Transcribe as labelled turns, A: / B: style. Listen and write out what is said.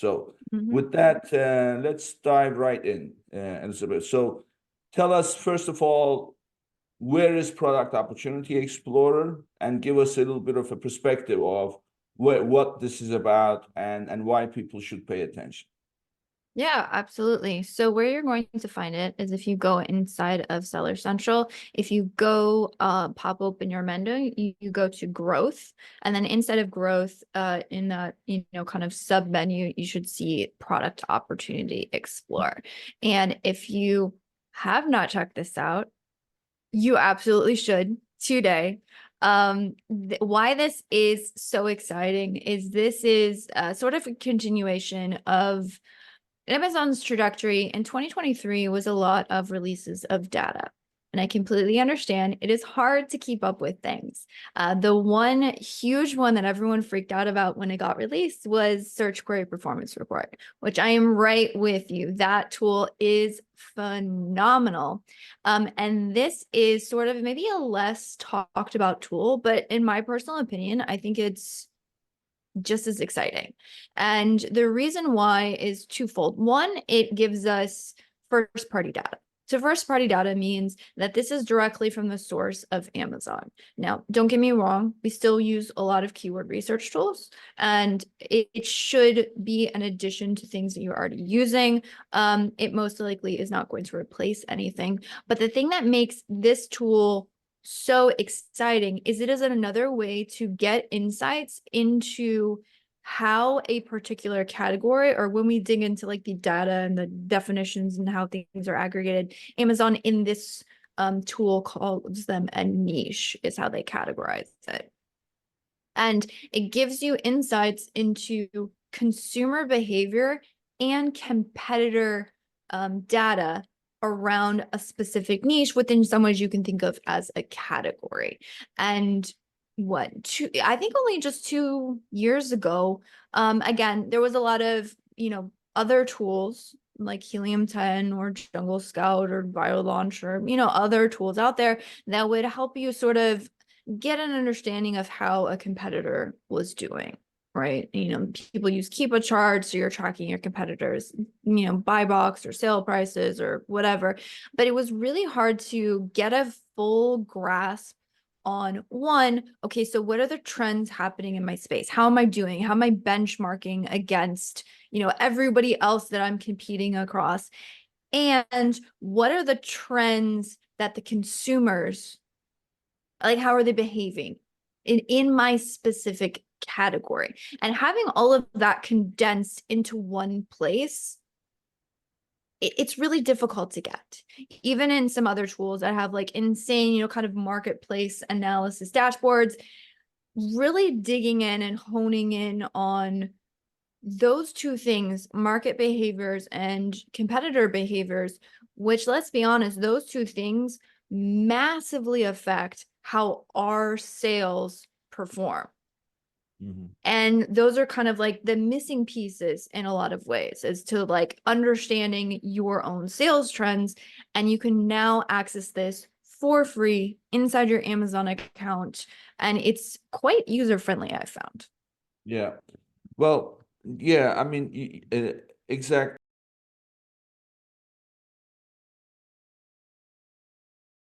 A: So
B: Mhm.
A: with that, let's dive right in, Elizabeth. So tell us, first of all, where is Product Opportunity Explorer, and give us a little bit of a perspective of what this is about and why people should pay attention.
B: Yeah, absolutely. So where you're going to find it is if you go inside of Seller Central, if you go pop open your menu, you go to growth, and then inside of growth, in that, kind of sub menu, you should see Product Opportunity Explorer. And if you have not checked this out, you absolutely should today. Why this is so exciting is this is sort of a continuation of Amazon's trajectory in 2023 was a lot of releases of data. And I completely understand it is hard to keep up with things. The one huge one that everyone freaked out about when it got released was Search Query Performance Report, which I am right with you. That tool is phenomenal. And this is sort of maybe a less talked about tool, but in my personal opinion, I think it's just as exciting. And the reason why is twofold. One, it gives us first party data. So first party data means that this is directly from the source of Amazon. Now, don't get me wrong, we still use a lot of keyword research tools, and it should be an addition to things that you're already using. It most likely is not going to replace anything. But the thing that makes this tool so exciting is it is another way to get insights into how a particular category, or when we dig into like the data and the definitions and how things are aggregated, Amazon in this tool calls them a niche, is how they categorize it. And it gives you insights into consumer behavior and competitor data around a specific niche within some ways you can think of as a category. And I think only just 2 years ago, again, there was a lot of, other tools like Helium 10 or Jungle Scout or BioLaunch or, other tools out there that would help you sort of get an understanding of how a competitor was doing, right? People use Keepa charts, so you're tracking your competitors, buy box or sale prices or whatever. But it was really hard to get a full grasp on one, okay, so what are the trends happening in my space? How am I doing? How am I benchmarking against, everybody else that I'm competing across? And what are the trends that the consumers, like, how are they behaving in my specific category? And having all of that condensed into one place, it's really difficult to get. Even in some other tools that have like insane, kind of marketplace analysis dashboards, really digging in and honing in on those two things, market behaviors and competitor behaviors, which, let's be honest, those two things massively affect how our sales perform.
A: Mhm.
B: And those are kind of like the missing pieces in a lot of ways, as to like understanding your own sales trends. And you can now access this for free inside your Amazon account. And it's quite user friendly, I found.
A: Yeah. Well, yeah, I mean, exactly.